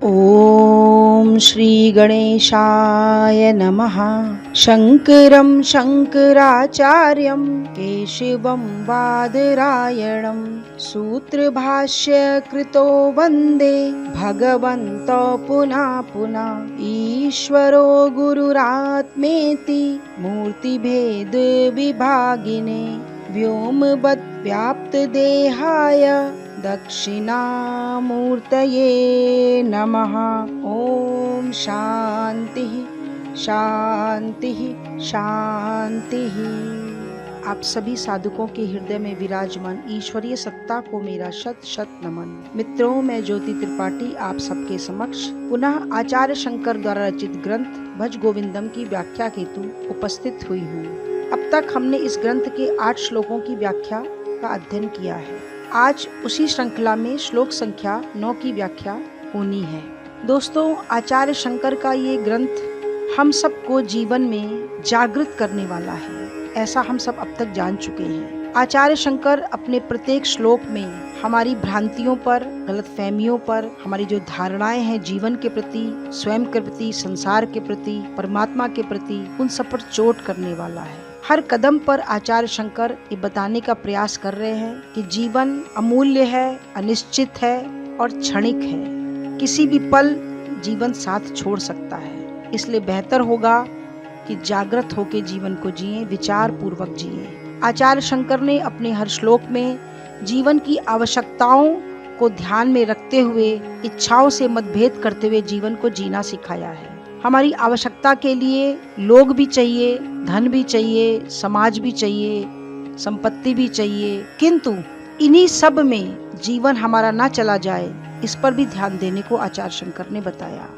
ॐ श्री गणेशाय नमः। शङ्करं शङ्कराचार्यं केशवं बादरायणं सूत्रभाष्यकृतो वन्दे भगवन्तो पुनः पुनः। ईश्वरो गुरुरात्मेति मूर्तिभेदविभागिने व्योमवद्व्याप्तदेहाय दक्षिणामूर्तये नमः। ओम शांति शांति शांति। आप सभी साधकों के हृदय में विराजमान ईश्वरीय सत्ता को मेरा शत शत नमन। मित्रों, मैं ज्योति त्रिपाठी आप सबके समक्ष पुनः आचार्य शंकर द्वारा रचित ग्रंथ भज गोविंदम की व्याख्या हेतु उपस्थित हुई हूँ। अब तक हमने इस ग्रंथ के 8 श्लोकों की व्याख्या का अध्ययन किया है। आज उसी श्रृंखला में श्लोक संख्या 9 की व्याख्या होनी है। दोस्तों, आचार्य शंकर का ये ग्रंथ हम सबको जीवन में जागृत करने वाला है, ऐसा हम सब अब तक जान चुके हैं। आचार्य शंकर अपने प्रत्येक श्लोक में हमारी भ्रांतियों पर, गलतफहमियों पर, हमारी जो धारणाएं हैं जीवन के प्रति, स्वयं के प्रति, संसार के प्रति, परमात्मा के प्रति, उन सब पर चोट करने वाला है। हर कदम पर आचार्य शंकर ये बताने का प्रयास कर रहे हैं कि जीवन अमूल्य है, अनिश्चित है और क्षणिक है। किसी भी पल जीवन साथ छोड़ सकता है, इसलिए बेहतर होगा कि जागृत होकर जीवन को जिएं, विचार पूर्वक जिएं। आचार्य शंकर ने अपने हर श्लोक में जीवन की आवश्यकताओं को ध्यान में रखते हुए, इच्छाओं से मतभेद करते हुए जीवन को जीना सिखाया है। हमारी आवश्यकता के लिए लोग भी चाहिए, धन भी चाहिए, समाज भी चाहिए, संपत्ति भी चाहिए, किंतु इन्हीं सब में जीवन हमारा ना चला जाए, इस पर भी ध्यान देने को आचार्य शंकर ने बताया।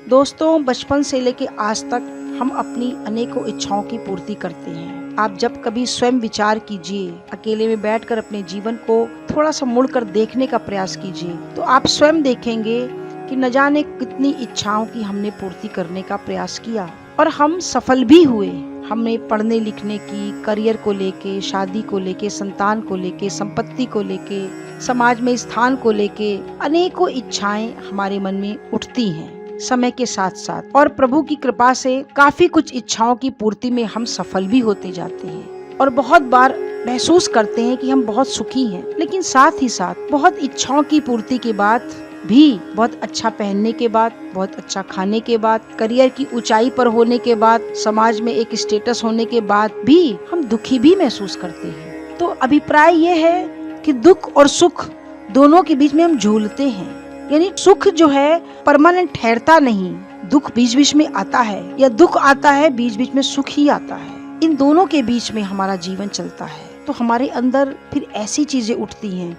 दोस्तों, बचपन से लेकर आज तक हम अपनी अनेकों इच्छाओं की पूर्ति करते हैं। आप जब कभी स्वयं विचार कीजिए, अकेले में बैठकर अपने जीवन को थोड़ा सा मुड़कर देखने का प्रयास कीजिए, तो आप स्वयं देखेंगे कि न जाने कितनी इच्छाओं की हमने पूर्ति करने का प्रयास किया और हम सफल भी हुए। हमने पढ़ने लिखने की, करियर को लेके, शादी को लेके, संतान को लेके, संपत्ति को लेके, समाज में स्थान को लेके अनेकों इच्छाएं हमारे मन में उठती हैं समय के साथ साथ, और प्रभु की कृपा से काफी कुछ इच्छाओं की पूर्ति में हम सफल भी होते जाते हैं और बहुत बार महसूस करते हैं कि हम बहुत सुखी हैं। लेकिन साथ ही साथ बहुत इच्छाओं की पूर्ति के बाद भी, बहुत अच्छा पहनने के बाद, बहुत अच्छा खाने के बाद, करियर की ऊंचाई पर होने के बाद, समाज में एक स्टेटस होने के बाद भी हम दुखी भी महसूस करते हैं। तो अभिप्राय यह है कि दुख और सुख दोनों के बीच में हम झूलते हैं। यानी सुख जो है परमानेंट ठहरता नहीं, दुख बीच बीच में आता है, या दुख आता है बीच बीच में सुख ही आता है। इन दोनों के बीच में हमारा जीवन चलता है। तो हमारे अंदर फिर ऐसी चीजें उठती हैं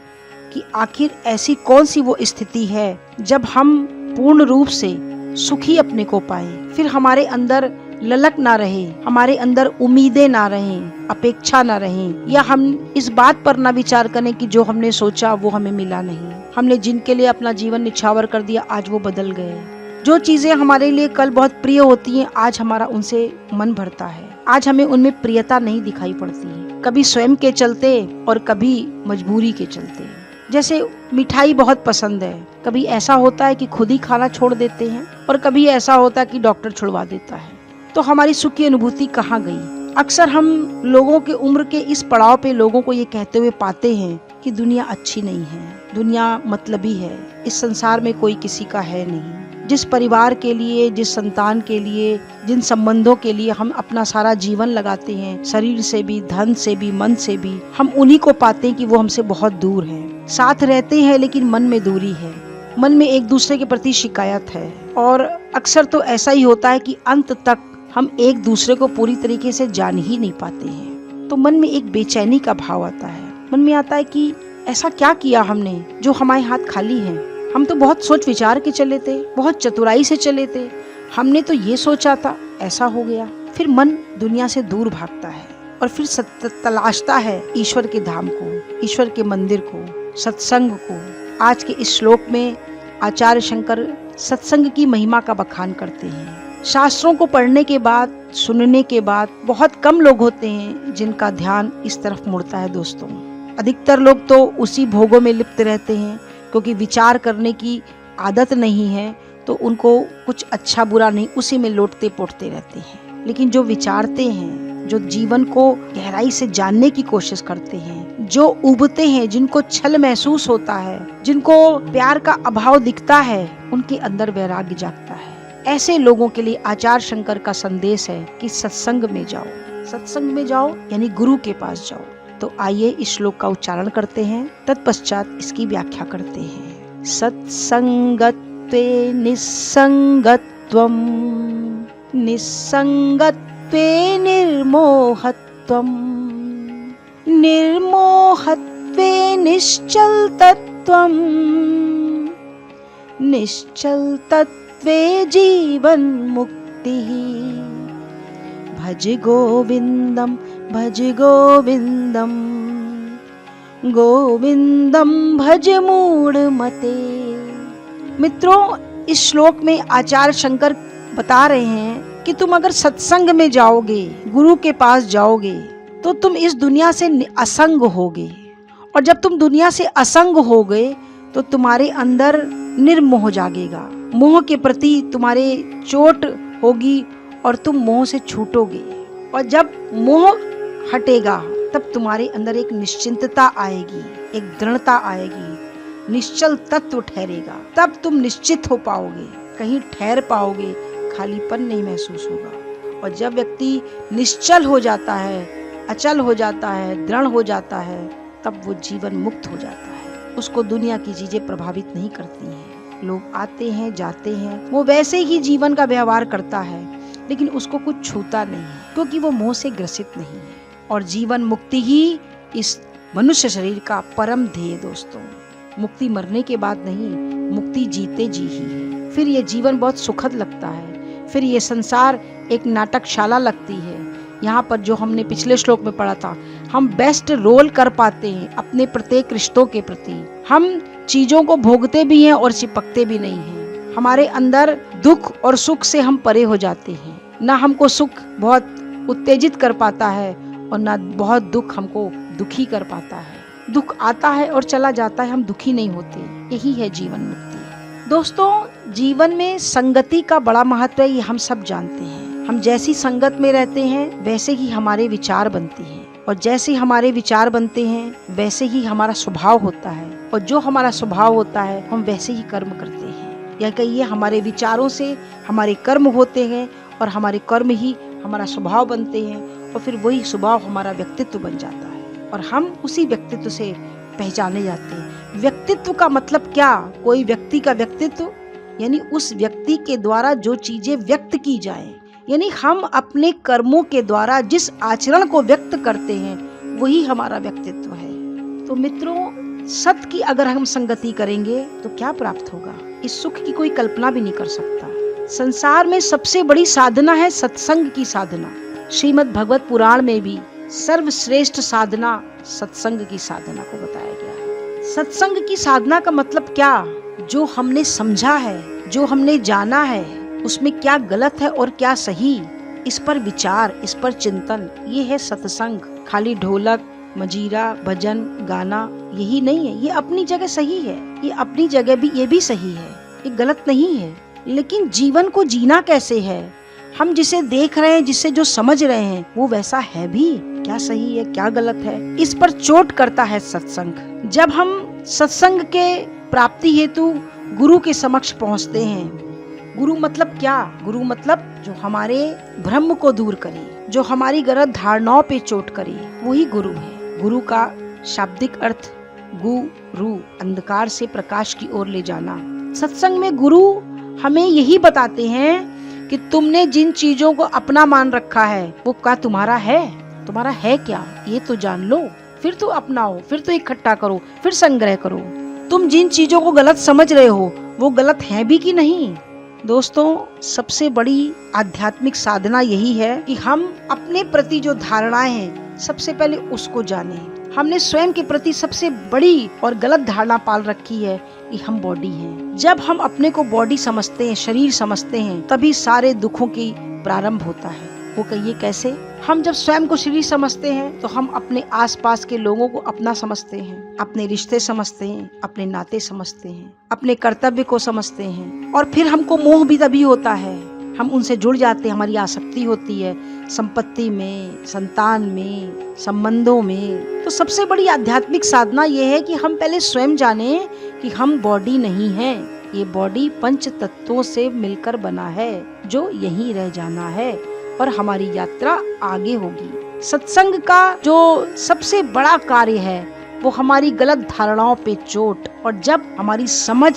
कि आखिर ऐसी कौन सी वो स्थिति है जब हम पूर्ण रूप से सुखी अपने को पाएं, फिर हमारे अंदर ललक ना रहे, हमारे अंदर उम्मीदें ना रहें, अपेक्षा ना रहें, या हम इस बात पर ना विचार करें कि जो हमने सोचा वो हमें मिला नहीं। हमने जिनके लिए अपना जीवन निछावर कर दिया, आज वो बदल गए। जो चीजें हमारे लिए कल बहुत प्रिय होती हैं, आज हमारा उनसे मन भरता है, आज हमें उनमें प्रियता नहीं दिखाई पड़ती है, कभी स्वयं के चलते और कभी मजबूरी के चलते। जैसे मिठाई बहुत पसंद है, कभी ऐसा होता है कि खुद ही खाना छोड़ देते हैं और कभी ऐसा होता है कि डॉक्टर छुड़वा देता है। तो हमारी सुख की अनुभूति कहाँ गई? अक्सर हम लोगों के उम्र के इस पड़ाव पे लोगों को ये कहते हुए पाते हैं कि दुनिया अच्छी नहीं है, दुनिया मतलबी है, इस संसार में कोई किसी का है नहीं। जिस परिवार के लिए, जिस संतान के लिए, जिन संबंधों के लिए हम अपना सारा जीवन लगाते हैं, शरीर से भी, धन से भी, मन से भी, हम उन्हीं को पाते हैं कि वो हमसे बहुत दूर हैं। साथ रहते हैं लेकिन मन में दूरी है, मन में एक दूसरे के प्रति शिकायत है, और अक्सर तो ऐसा ही होता है कि अंत तक हम एक दूसरे को पूरी तरीके से जान ही नहीं पाते हैं। तो मन में एक बेचैनी का भाव आता है, मन में आता है कि ऐसा क्या किया हमने जो हमारे हाथ खाली हैं। हम तो बहुत सोच विचार के चले थे, बहुत चतुराई से चले थे, हमने तो ये सोचा था, ऐसा हो गया। फिर मन दुनिया से दूर भागता है और फिर तलाशता है ईश्वर के धाम को, ईश्वर के मंदिर को, सत्संग को। आज के इस श्लोक में आचार्य शंकर सत्संग की महिमा का बखान करते हैं। शास्त्रों को पढ़ने के बाद, सुनने के बाद बहुत कम लोग होते हैं जिनका ध्यान इस तरफ मुड़ता है। दोस्तों, अधिकतर लोग तो उसी भोगों में लिप्त रहते हैं, क्योंकि विचार करने की आदत नहीं है, तो उनको कुछ अच्छा बुरा नहीं, उसी में लौटते पोटते रहते हैं। लेकिन जो विचारते हैं, जो जीवन को गहराई से जानने की कोशिश करते हैं, जो उबते हैं, जिनको छल महसूस होता है, जिनको प्यार का अभाव दिखता है, उनके अंदर वैराग्य जागता है। ऐसे लोगों के लिए आचार्य शंकर का संदेश है कि सत्संग में जाओ। सत्संग में जाओ यानी गुरु के पास जाओ। तो आइए इस श्लोक का उच्चारण करते हैं, तत्पश्चात इसकी व्याख्या करते हैं। सत्संगत्वे निस्संगत्वम्, निस्संगत्वे निर्मोहत्वम्, निर्मोहत्वे निश्चलतत्वम्, निश्चलतत्वे जीवन मुक्तिः। भज गोविंदम भज गोविंदम, गोविंदम भज मूढ़मते। मित्रों, इस श्लोक में आचार्य शंकर बता रहे हैं कि तुम अगर सत्संग में जाओगे, गुरु के पास जाओगे, तो तुम इस दुनिया से असंग होगे। और जब तुम दुनिया से असंग होगे तो तुम्हारे अंदर निर्मोह जागेगा। मोह के प्रति तुम्हारे चोट होगी और तुम मोह से छूटोगे। और जब मोह हटेगा तब तुम्हारे अंदर एक निश्चिंतता आएगी, एक दृढ़ता आएगी, निश्चल तत्व ठहरेगा। तब तुम निश्चित हो पाओगे, कहीं ठहर पाओगे, खालीपन नहीं महसूस होगा। और जब व्यक्ति निश्चल हो जाता है, अचल हो जाता है, दृढ़ हो जाता है, तब वो जीवन मुक्त हो जाता है। उसको दुनिया की चीजें प्रभावित नहीं करती हैं। लोग आते हैं जाते हैं, वो वैसे ही जीवन का व्यवहार करता है, लेकिन उसको कुछ छूता नहीं है, क्योंकि वो मोह से ग्रसित नहीं है। और जीवन मुक्ति ही इस मनुष्य शरीर का परम ध्येय। दोस्तों, मुक्ति मरने के बाद नहीं, मुक्ति जीते जी ही है। फिर ये जीवन बहुत सुखद लगता है, फिर ये संसार एक नाटकशाला लगती है। यहाँ पर जो हमने पिछले श्लोक में पढ़ा था, हम बेस्ट रोल कर पाते हैं अपने प्रत्येक रिश्तों के प्रति। हम चीजों को भोगते भी हैं और चिपकते भी नहीं हैं। हमारे अंदर दुख और सुख से हम परे हो जाते हैं। ना हमको सुख बहुत उत्तेजित कर पाता है और ना बहुत दुख हमको दुखी कर पाता है। दुख आता है और चला जाता है, हम दुखी नहीं होते। यही है जीवन मुक्ति। दोस्तों, जीवन में संगति का बड़ा महत्व है, ये हम सब जानते हैं। हम जैसी संगत में रहते हैं वैसे ही हमारे विचार बनते हैं, और जैसे हमारे विचार बनते हैं वैसे ही हमारा स्वभाव होता है, और जो हमारा स्वभाव होता है हम वैसे ही कर्म करते हैं। या कहिए हमारे विचारों से हमारे कर्म होते हैं, और हमारे कर्म ही हमारा स्वभाव बनते हैं, और फिर वही स्वभाव हमारा व्यक्तित्व बन जाता है, और हम उसी व्यक्तित्व से पहचाने जाते हैं। व्यक्तित्व का मतलब क्या? कोई व्यक्ति का व्यक्तित्व यानी उस व्यक्ति के द्वारा जो चीजें व्यक्त की जाए, यानी हम अपने कर्मों के द्वारा जिस आचरण को व्यक्त करते हैं वही हमारा व्यक्तित्व है। तो मित्रों, सत्य की अगर हम संगति करेंगे तो क्या प्राप्त होगा, इस सुख की कोई कल्पना भी नहीं कर सकता। संसार में सबसे बड़ी साधना है सत्संग की साधना। श्रीमद् भगवत पुराण में भी सर्वश्रेष्ठ साधना सत्संग की साधना को बताया गया है। सत्संग की साधना का मतलब क्या? जो हमने समझा है, जो हमने जाना है, उसमें क्या गलत है और क्या सही, इस पर विचार, इस पर चिंतन, ये है सत्संग। खाली ढोलक, मजीरा, भजन, गाना यही नहीं है। ये अपनी जगह सही है, ये अपनी जगह भी ये भी सही है, ये गलत नहीं है। लेकिन जीवन को जीना कैसे है? हम जिसे देख रहे हैं, जिसे जो समझ रहे हैं, वो वैसा है भी? क्या सही है, क्या गलत है, इस पर चोट करता है सत्संग। जब हम सत्संग के प्राप्ति हेतु गुरु के समक्ष पहुंचते हैं, गुरु मतलब क्या? गुरु मतलब जो हमारे भ्रम को दूर करे, जो हमारी गलत धारणाओं पे चोट करे, वही गुरु है। गुरु का शाब्दिक अर्थ गुरु, अंधकार से प्रकाश की ओर ले जाना। सत्संग में गुरु हमें यही बताते हैं कि तुमने जिन चीजों को अपना मान रखा है वो क्या तुम्हारा है? तुम्हारा है क्या, ये तो जान लो, फिर तो अपनाओ, फिर तो इकट्ठा करो, फिर संग्रह करो। तुम जिन चीजों को गलत समझ रहे हो वो गलत है भी कि नहीं? दोस्तों, सबसे बड़ी आध्यात्मिक साधना यही है कि हम अपने प्रति जो धारणाएं हैं सबसे पहले उसको जानें। हमने स्वयं के प्रति सबसे बड़ी और गलत धारणा पाल रखी है कि हम बॉडी हैं। जब हम अपने को बॉडी समझते हैं, शरीर समझते हैं, तभी सारे दुखों की प्रारंभ होता है। वो कहिए कैसे? हम जब स्वयं को शरीर समझते हैं तो हम अपने आसपास के लोगों को अपना समझते हैं, अपने रिश्ते समझते हैं, अपने नाते समझते हैं, अपने कर्तव्य को समझते हैं, और फिर हमको मोह भी तभी होता है, हम उनसे जुड़ जाते हैं, हमारी आसक्ति होती है संपत्ति में, संतान में, संबंधों में। तो सबसे बड़ी आध्यात्मिक साधना ये है कि हम पहले स्वयं जाने कि हम बॉडी नहीं है, ये बॉडी पंच तत्वों से मिलकर बना है जो यहीं रह जाना है और हमारी यात्रा आगे होगी। सत्संग का जो सबसे बड़ा कार्य है वो हमारी गलत धारणाओं पे चोट, और जब हमारी समझ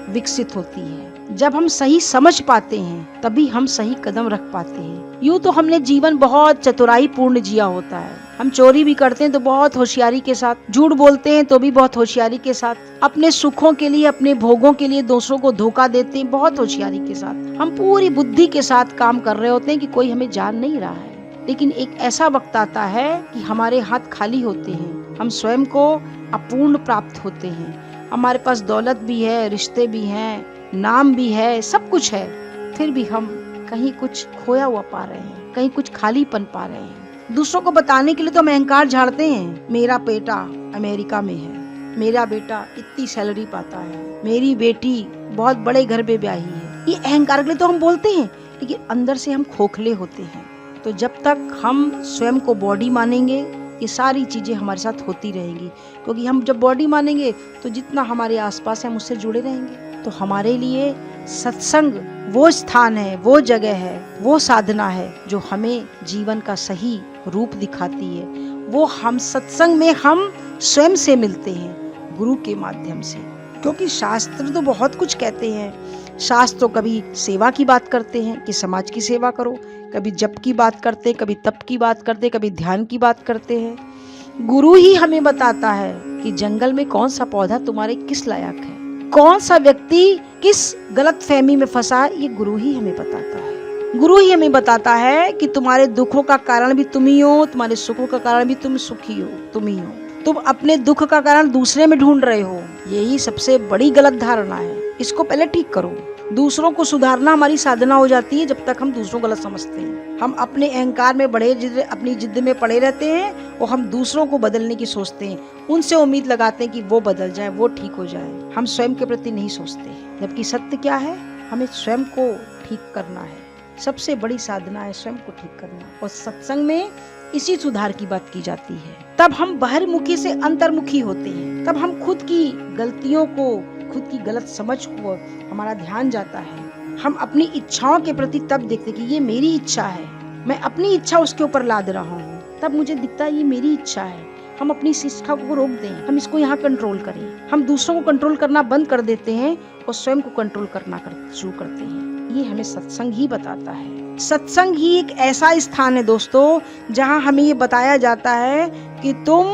विकसित होती है, जब हम सही समझ पाते हैं, तभी हम सही कदम रख पाते हैं। यूं तो हमने जीवन बहुत चतुराई पूर्ण जिया होता है, हम चोरी भी करते हैं तो बहुत होशियारी के साथ, झूठ बोलते हैं तो भी बहुत होशियारी के साथ, अपने सुखों के लिए, अपने भोगों के लिए दूसरों को धोखा देते हैं बहुत होशियारी के साथ। हम पूरी बुद्धि के साथ काम कर रहे होते हैं कि कोई हमें जान नहीं रहा है। लेकिन एक ऐसा वक्त आता है कि हमारे हाथ खाली होते हैं, हम स्वयं को अपूर्ण प्राप्त होते हैं, हमारे पास दौलत भी है, रिश्ते भी हैं, नाम भी है, सब कुछ है, फिर भी हम कहीं कुछ खोया हुआ पा रहे हैं, कहीं कुछ खालीपन पा रहे हैं। दूसरों को बताने के लिए तो हम अहंकार झाड़ते हैं, मेरा बेटा अमेरिका में है, मेरा बेटा इतनी सैलरी पाता है, मेरी बेटी बहुत बड़े घर में ब्याही है, ये अहंकार के लिए तो हम बोलते हैं, लेकिन अंदर से हम खोखले होते हैं। तो जब तक हम स्वयं को बॉडी मानेंगे, ये सारी चीजें हमारे साथ होती रहेंगी, क्योंकि हम जब बॉडी मानेंगे तो जितना हमारे आसपास है हम उससे जुड़े रहेंगे। तो हमारे लिए सत्संग वो स्थान है, वो जगह है, वो साधना है जो हमें जीवन का सही रूप दिखाती है। वो हम सत्संग में हम स्वयं से मिलते हैं गुरु के माध्यम से, क्योंकि शास्त्र तो बहुत कुछ कहते हैं। शास्त्र तो कभी सेवा की बात करते हैं कि समाज की सेवा करो, कभी जप की बात करते हैं, कभी तप की बात करते हैं, कभी ध्यान की बात करते हैं। गुरु ही हमें बताता है कि जंगल में कौन सा पौधा तुम्हारे किस लायक है, कौन सा व्यक्ति किस गलत फहमी में फंसा है, ये गुरु ही हमें बताता है। गुरु ही हमें बताता है कि तुम्हारे दुखों का कारण भी तुम ही हो, तुम्हारे सुखों का कारण भी तुम सुखी हो, तुम ही हो। तुम अपने दुख का कारण दूसरे में ढूंढ रहे हो, यही सबसे बड़ी गलत धारणा है। इसको पहले ठीक करो। दूसरों को सुधारना हमारी साधना हो जाती है जब तक हम दूसरों को गलत समझते हैं। हम अपने अहंकार में अपनी जिद में पड़े रहते हैं और हम दूसरों को बदलने की सोचते हैं, उनसे उम्मीद लगाते हैं कि वो बदल जाए, वो ठीक हो जाए। हम स्वयं के प्रति नहीं सोचते, जबकि सत्य क्या है, हमें स्वयं को ठीक करना है। सबसे बड़ी साधना है स्वयं को ठीक करना, और सत्संग में इसी सुधार की बात की जाती है। तब हम बाहरमुखी से अंतर्मुखी होते हैं, तब हम खुद की गलतियों को, खुद की गलत समझ को हमारा ध्यान जाता है। हम अपनी इच्छाओं के प्रति तब देखते कि ये मेरी इच्छा है, मैं अपनी इच्छा उसके ऊपर लाद रहा हूँ, तब मुझे दिखता है ये मेरी इच्छा है। हम अपनी इच्छा को रोक दें, हम इसको यहाँ कंट्रोल करें। हम दूसरों को कंट्रोल करना बंद कर देते हैं और स्वयं को कंट्रोल करना शुरू करते हैं। ये हमें सत्संग ही बताता है। सत्संग ही एक ऐसा स्थान है दोस्तों, जहाँ हमें ये बताया जाता है कि तुम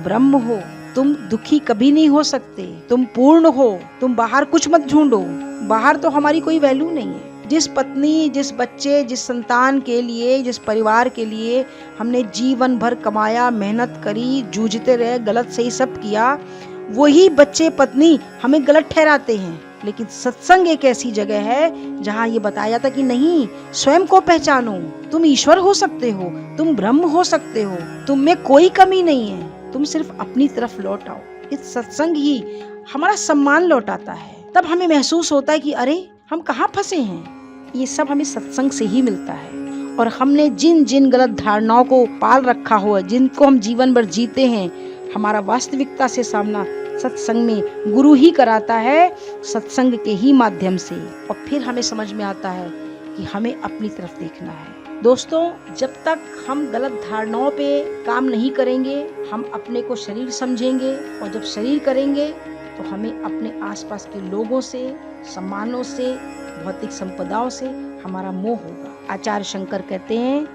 ब्रह्म हो, तुम दुखी कभी नहीं हो सकते, तुम पूर्ण हो, तुम बाहर कुछ मत ढूंढो, बाहर तो हमारी कोई वैल्यू नहीं है। जिस पत्नी, जिस बच्चे, जिस संतान के लिए, जिस परिवार के लिए हमने जीवन भर कमाया, मेहनत करी, जूझते रहे, गलत सही सब किया, वही बच्चे पत्नी हमें गलत ठहराते हैं। लेकिन सत्संग एक ऐसी जगह है जहाँ ये बताया जाता कि नहीं, स्वयं को पहचानो, तुम ईश्वर हो सकते हो, तुम ब्रह्म हो सकते हो, तुम में कोई कमी नहीं है, तुम सिर्फ अपनी तरफ लौट आओ। इस सत्संग ही हमारा सम्मान लौटाता है। तब हमें महसूस होता है कि अरे हम कहाँ फंसे हैं। ये सब हमें सत्संग से ही मिलता है। और हमने जिन जिन गलत धारणाओं को पाल रखा हुआ, जिनको हम जीवन भर जीते हैं, हमारा वास्तविकता से सामना सत्संग में गुरु ही कराता है, सत्संग के ही माध्यम से। और फिर हमें समझ में आता है कि हमें अपनी तरफ देखना है। दोस्तों, जब तक हम गलत धारणाओं पे काम नहीं करेंगे, हम अपने को शरीर समझेंगे, और जब शरीर करेंगे तो हमें अपने आसपास के लोगों से, सम्मानों से, भौतिक संपदाओं से हमारा मोह होगा। आचार्य शंकर कहते हैं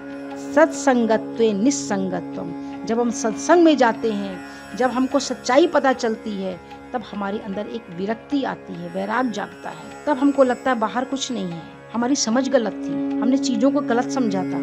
सत्संगत्वे निस्संगत्वम। जब हम सत्संग में जाते हैं, जब हमको सच्चाई पता चलती है, तब हमारे अंदर एक विरक्ति आती है, वैराग जागता है। तब हमको लगता है बाहर कुछ नहीं है, हमारी समझ गलत थी, हमने चीजों को गलत समझा था,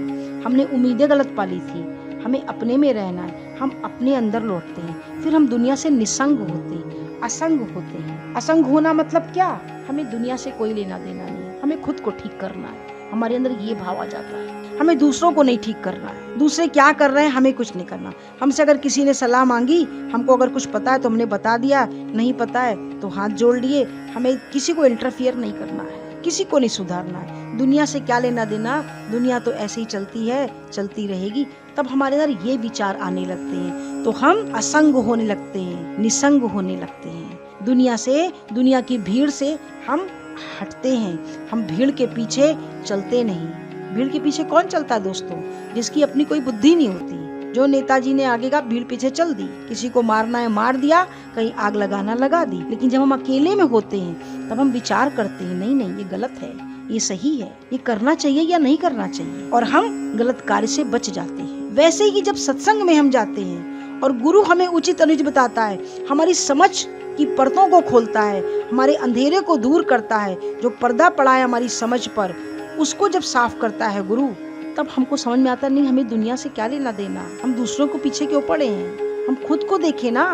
हमने उम्मीदें गलत पाली थी, हमें अपने में रहना है, हम अपने अंदर लौटते हैं। फिर हम दुनिया से निसंग होते हैं, असंग होते हैं। असंग होना मतलब क्या? हमें दुनिया से कोई लेना देना नहीं है, हमें खुद को ठीक करना है, हमारे अंदर ये भाव आ जाता है। हमें दूसरों को नहीं ठीक करना है, दूसरे क्या कर रहे हैं हमें कुछ नहीं करना। हमसे अगर किसी ने सलाह मांगी, हमको अगर कुछ पता है तो हमने बता दिया, नहीं पता है तो हाथ जोड़ लिए। हमें किसी को इंटरफियर नहीं करना है, किसी को नहीं सुधारना है। दुनिया से क्या लेना देना, दुनिया तो ऐसे ही चलती है, चलती रहेगी। तब हमारे अंदर ये विचार आने लगते हैं तो हम असंग होने लगते हैं, निसंग होने लगते हैं। दुनिया से, दुनिया की भीड़ से हम हटते हैं। हम भीड़ के पीछे चलते नहीं। भीड़ के पीछे कौन चलता है दोस्तों? जिसकी अपनी कोई बुद्धि नहीं होती। जो नेताजी ने आगे का भीड़ पीछे चल दी, किसी को मारना है मार दिया, कहीं आग लगाना लगा दी। लेकिन जब हम अकेले में होते हैं तब हम विचार करते हैं, नहीं नहीं ये गलत है, ये सही है, ये करना चाहिए या नहीं करना चाहिए, और हम गलत कार्य से बच जाते हैं। वैसे ही जब सत्संग में हम जाते हैं और गुरु हमें उचित अनुचित बताता है, हमारी समझ की परतों को खोलता है, हमारे अंधेरे को दूर करता है, जो पर्दा पड़ा है हमारी समझ पर उसको जब साफ करता है गुरु, तब हमको समझ में आता नहीं हमें दुनिया से क्या लेना देना। हम दूसरों को पीछे क्यों पड़े हैं? हम खुद को देखें ना,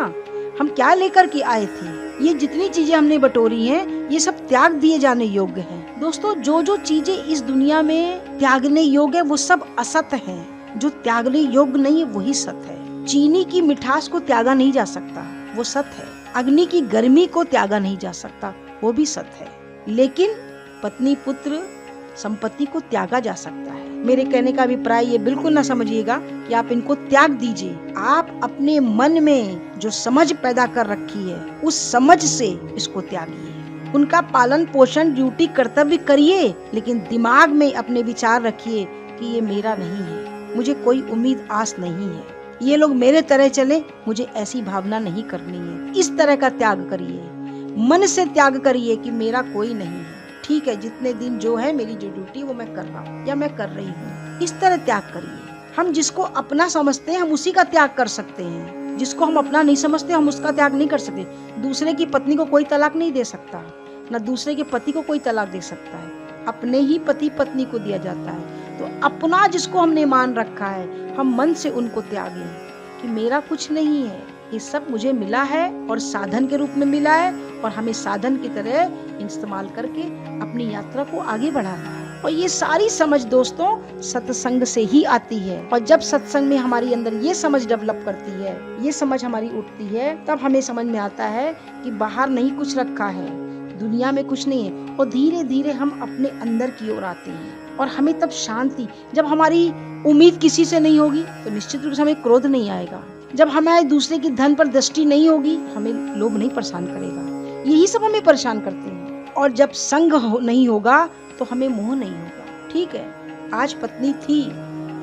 हम क्या लेकर के आए थे। ये जितनी चीजें हमने बटोरी हैं ये सब त्याग दिए जाने योग्य हैं। दोस्तों जो जो चीजें इस दुनिया में त्यागने योग्य है वो सब असत है। जो त्यागने योग्य नहीं है वही सत है। चीनी की मिठास को त्यागा नहीं जा सकता, वो सत है। अग्नि की गर्मी को त्यागा नहीं जा सकता, वो भी सत है। लेकिन पत्नी पुत्र संपत्ति को त्यागा जा सकता है। मेरे कहने का अभिप्राय ये बिल्कुल ना समझिएगा कि आप इनको त्याग दीजिए। आप अपने मन में जो समझ पैदा कर रखी है उस समझ से इसको त्यागिए। उनका पालन पोषण ड्यूटी कर्तव्य करिए, लेकिन दिमाग में अपने विचार रखिए कि ये मेरा नहीं है, मुझे कोई उम्मीद आस नहीं है, ये लोग मेरे तरह चले, मुझे ऐसी भावना नहीं करनी है। इस तरह का त्याग करिए। मन से त्याग करिए कि मेरा कोई नहीं है, ठीक है, जितने दिन जो है मेरी जो ड्यूटी वो मैं कर रहा हूँ या मैं कर रही हूँ। इस तरह त्याग करिए। हम जिसको अपना समझते हैं हम उसी का त्याग कर सकते हैं। जिसको हम अपना नहीं समझते हम उसका त्याग नहीं कर सकते। दूसरे की पत्नी को कोई तलाक नहीं दे सकता, न दूसरे के पति को कोई तलाक दे सकता है। अपने ही पति पत्नी को दिया जाता है। तो अपना जिसको हमने मान रखा है हम मन से उनको त्यागें कि मेरा कुछ नहीं है, ये सब मुझे मिला है और साधन के रूप में मिला है, और हमें साधन की तरह इस्तेमाल करके अपनी यात्रा को आगे बढ़ाना है। और ये सारी समझ दोस्तों सत्संग से ही आती है। और जब सत्संग में हमारी अंदर ये समझ डेवलप करती है, ये समझ हमारी उठती है, तब हमें समझ में आता है कि बाहर नहीं कुछ रखा है, दुनिया में कुछ नहीं है। और धीरे धीरे हम अपने अंदर की ओर आते हैं और हमें तब शांति, जब हमारी उम्मीद किसी से नहीं होगी तो निश्चित रूप से हमें क्रोध नहीं आएगा। जब हमारे दूसरे की धन पर दृष्टि नहीं होगी हमें लोभ नहीं परेशान करेगा। यही सब हमें परेशान करते हैं। और जब संग नहीं होगा तो हमें मोह नहीं होगा। ठीक है, आज पत्नी थी,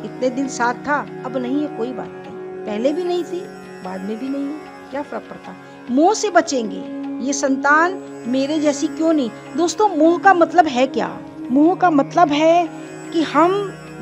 इतने दिन साथ था, अब नहीं है, कोई बात नहीं। पहले भी नहीं थी, बाद में भी नहीं है, क्या फर्क पड़ता। मोह से बचेंगे। ये संतान मेरे जैसी क्यों नहीं। दोस्तों मोह का मतलब है क्या? मोह का मतलब है कि हम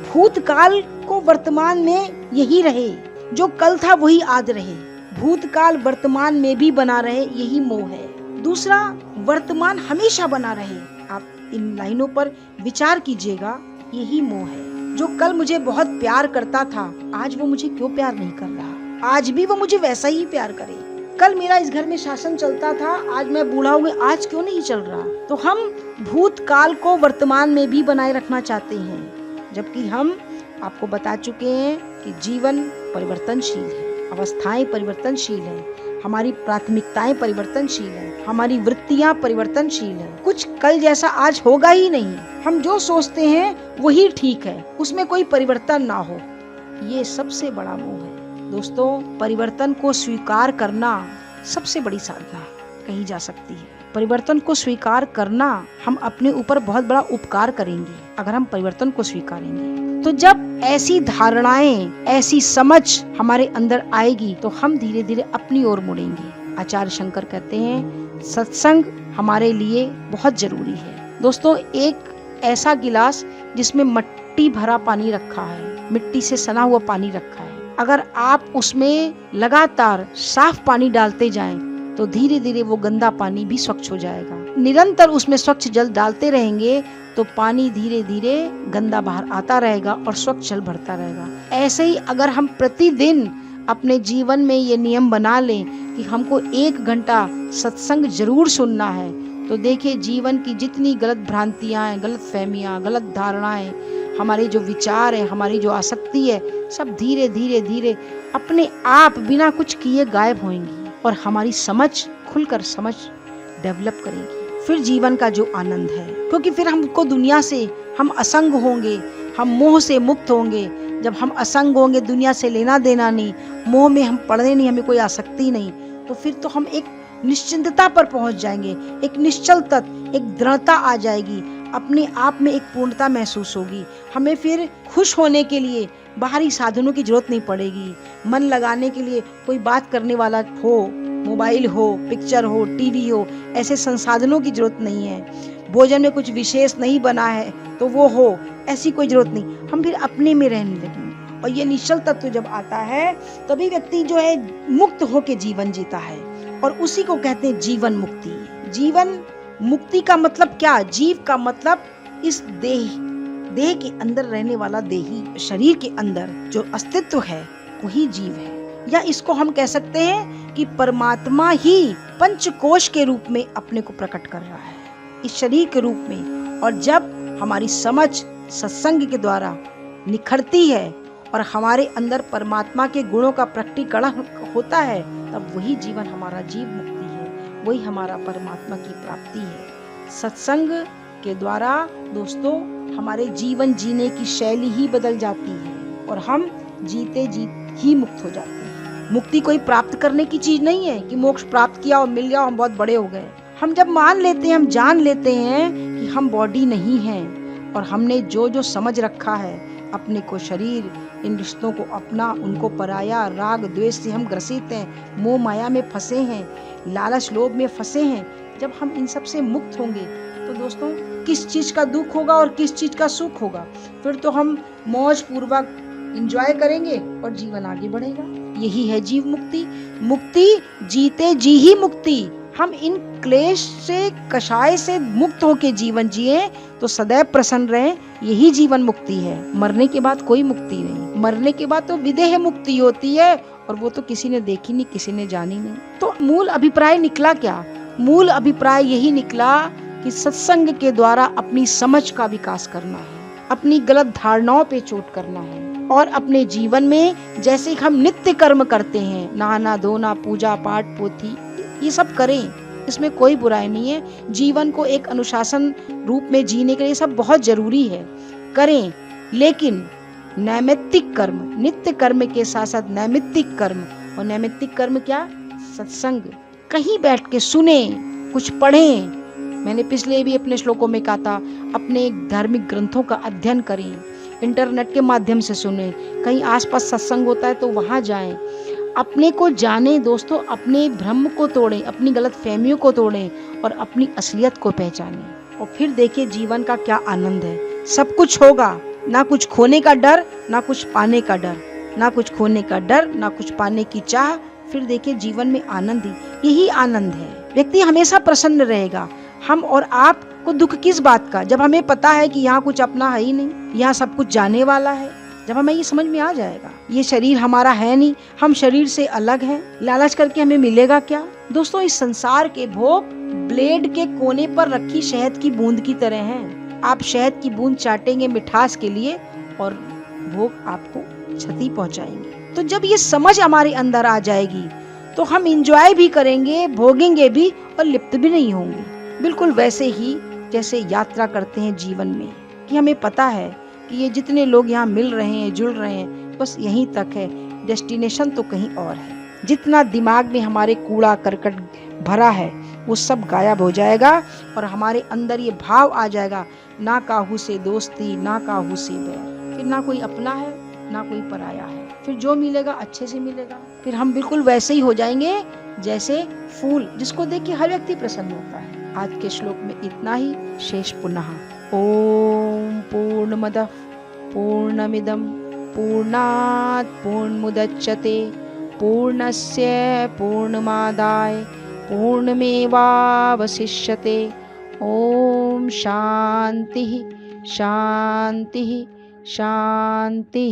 भूतकाल को वर्तमान में यही रहे, जो कल था वही आज रहे, भूतकाल वर्तमान में भी बना रहे, यही मोह है। दूसरा, वर्तमान हमेशा बना रहे। आप इन लाइनों पर विचार कीजिएगा, यही मोह है। जो कल मुझे बहुत प्यार करता था, आज वो मुझे क्यों प्यार नहीं कर रहा, आज भी वो मुझे वैसा ही प्यार करे। कल मेरा इस घर में शासन चलता था, आज मैं बूढ़ा हुआ, आज क्यों नहीं चल रहा। तो हम भूतकाल को वर्तमान में भी बनाए रखना चाहते हैं, जबकि हम आपको बता चुके हैं कि जीवन परिवर्तनशील है, अवस्थाएं परिवर्तनशील है, हमारी प्राथमिकताएं परिवर्तनशील है, हमारी वृत्तियां परिवर्तनशील है। कुछ कल जैसा आज होगा ही नहीं। हम जो सोचते हैं वही ठीक है, उसमें कोई परिवर्तन ना हो, ये सबसे बड़ा मोह है। दोस्तों परिवर्तन को स्वीकार करना सबसे बड़ी साधना कही जा सकती है। परिवर्तन को स्वीकार करना, हम अपने ऊपर बहुत बड़ा उपकार करेंगे अगर हम परिवर्तन को स्वीकारेंगे। तो जब ऐसी धारणाएं, ऐसी समझ हमारे अंदर आएगी तो हम धीरे धीरे अपनी ओर मुड़ेंगे। आचार्य शंकर कहते हैं सत्संग हमारे लिए बहुत जरूरी है। दोस्तों एक ऐसा गिलास जिसमें मिट्टी भरा पानी रखा है, मिट्टी से सना हुआ पानी रखा है, अगर आप उसमें लगातार साफ पानी डालते जाएं तो धीरे धीरे वो गंदा पानी भी स्वच्छ हो जाएगा। निरंतर उसमें स्वच्छ जल डालते रहेंगे तो पानी धीरे धीरे गंदा बाहर आता रहेगा और स्वच्छ जल भरता रहेगा। ऐसे ही अगर हम प्रतिदिन अपने जीवन में ये नियम बना लें कि हमको 1 घंटा सत्संग जरूर सुनना है, तो देखिए जीवन की जितनी गलत भ्रांतियाँ हैं, गलत फहमियाँ, गलत धारणाएं, हमारे जो विचार है, हमारी जो आसक्ति है, सब धीरे धीरे धीरे अपने आप बिना कुछ किए गायब होंगी और हमारी समझ खुलकर समझ डेवलप करेगी। फिर जीवन का जो आनंद है, क्योंकि फिर हमको दुनिया से हम असंग होंगे, हम मोह से मुक्त होंगे। जब हम असंग होंगे, दुनिया से लेना देना नहीं, मोह में हम पड़े नहीं, हमें कोई आसक्ति नहीं, तो फिर तो हम एक निश्चिंतता पर पहुंच जाएंगे, एक निश्चल तत्व, एक दृढ़ता आ जाएगी, अपने आप में एक पूर्णता महसूस होगी। हमें फिर खुश होने के लिए बाहरी साधनों की जरूरत नहीं पड़ेगी। मन लगाने के लिए कोई बात करने वाला हो, मोबाइल हो, पिक्चर हो, टीवी हो, ऐसे संसाधनों की जरूरत नहीं है। भोजन में कुछ विशेष नहीं बना है तो वो हो, ऐसी कोई जरूरत नहीं। हम फिर अपने में रहने लगेंगे और ये निश्चल तत्व जब आता है तभी व्यक्ति जो है मुक्त होके जीवन जीता है और उसी को कहते हैं जीवन मुक्ति। जीवन मुक्ति का मतलब क्या? जीव का मतलब इस देह के अंदर रहने वाला देही, शरीर के अंदर जो अस्तित्व है वही जीव है। या इसको हम कह सकते हैं कि परमात्मा ही पंचकोश के रूप में अपने को प्रकट कर रहा है इस शरीर के रूप में। और जब हमारी समझ सत्संग के द्वारा निखरती है और हमारे अंदर परमात्मा के गुणों का प्रकटीकरण होता है, तब वही जीवन हमारा जीव मुक्ति है, वही हमारा परमात्मा की प्राप्ति है। सत्संग के द्वारा दोस्तों हमारे जीवन जीने की शैली ही बदल जाती है और हम जीते जीत ही मुक्त हो जाते हैं। मुक्ति कोई प्राप्त करने की चीज नहीं है कि मोक्ष प्राप्त किया और मिल गया, हम बहुत बड़े हो गए। हम जब मान लेते हैं, हम जान लेते हैं कि हम बॉडी नहीं हैं और हमने जो जो समझ रखा है अपने को शरीर, इन रिश्तों को अपना, उनको पराया, राग द्वेष से हम ग्रसित हैं, मोह माया में फंसे हैं, लालच लोभ में फंसे हैं। जब हम इन सब से मुक्त होंगे तो दोस्तों किस चीज का दुख होगा और किस चीज का सुख होगा? फिर तो हम मौज पूर्वक एंजॉय करेंगे और जीवन आगे बढ़ेगा। यही है जीव मुक्ति। मुक्ति जीते जी ही मुक्ति। हम इन क्लेश से, कषाय से मुक्त होके जीवन जिए तो सदैव प्रसन्न रहें, यही जीवन मुक्ति है। मरने के बाद कोई मुक्ति नहीं, मरने के बाद तो विदेह मुक्ति होती है और वो तो किसी ने देखी नहीं, किसी ने जानी नहीं। तो मूल अभिप्राय निकला क्या? मूल अभिप्राय यही निकला कि सत्संग के द्वारा अपनी समझ का विकास करना है, अपनी गलत धारणाओं पे चोट करना है और अपने जीवन में जैसे हम नित्य कर्म करते हैं, नहाना धोना, पूजा पाठ, पोथी, ये सब करें, इसमें कोई बुराई नहीं है। जीवन को एक अनुशासन रूप में जीने के लिए सब बहुत जरूरी है, करें। लेकिन नैमित्तिक कर्म, नित्य कर्म के साथ साथ नैमित्तिक कर्म, और नैमित्तिक कर्म क्या? सत्संग। कहीं बैठ के सुने, कुछ पढ़ें। मैंने पिछले भी अपने श्लोकों में कहा था, अपने धार्मिक ग्रंथों का अध्ययन करें, इंटरनेट के माध्यम से सुने, कहीं आसपास सत्संग होता है तो वहां जाएं, अपने को जाने दोस्तों, अपने भ्रम को तोड़ें, अपनी गलत फहमियों को तोड़ें और अपनी असलियत को पहचानें। और फिर देखिए जीवन का क्या आनंद है। सब कुछ होगा, ना कुछ खोने का डर, ना कुछ पाने का डर, ना कुछ खोने का डर, ना कुछ पाने की चाह। फिर देखिए जीवन में आनंद ही, यही आनंद है। व्यक्ति हमेशा प्रसन्न रहेगा। हम और आप को दुख किस बात का? जब हमें पता है कि यहाँ कुछ अपना है ही नहीं, यहाँ सब कुछ जाने वाला है। जब हमें ये समझ में आ जाएगा ये शरीर हमारा है नहीं, हम शरीर से अलग हैं, लालच करके हमें मिलेगा क्या? दोस्तों इस संसार के भोग ब्लेड के कोने पर रखी शहद की बूंद की तरह हैं। आप शहद की बूंद चाटेंगे मिठास के लिए और भोग आपको क्षति पहुंचाएंगे। तो जब ये समझ हमारे अंदर आ जाएगी तो हम इंजॉय भी करेंगे, भोगेंगे भी और लिप्त भी नहीं होंगे। बिल्कुल वैसे ही जैसे यात्रा करते हैं जीवन में, कि हमें पता है कि ये जितने लोग यहाँ मिल रहे हैं, जुड़ रहे हैं, बस यहीं तक है, डेस्टिनेशन तो कहीं और है। जितना दिमाग में हमारे कूड़ा करकट भरा है वो सब गायब हो जाएगा और हमारे अंदर ये भाव आ जाएगा, ना काहू से दोस्ती, ना काहू से बैर। फिर ना कोई अपना है, ना कोई पराया है। फिर जो मिलेगा अच्छे से मिलेगा। फिर हम बिल्कुल वैसे ही हो जाएंगे जैसे फूल, जिसको देख के हर व्यक्ति प्रसन्न होता है। आज के श्लोक में इतना ही, शेष पुनः। ओम पूर्णमदः पूर्णमिदं पूर्णात् पूर्णमुदच्यते पूर्णस्य पूर्णमादाय पूर्णमेवावशिष्यते। ओम शांति शांति शांति।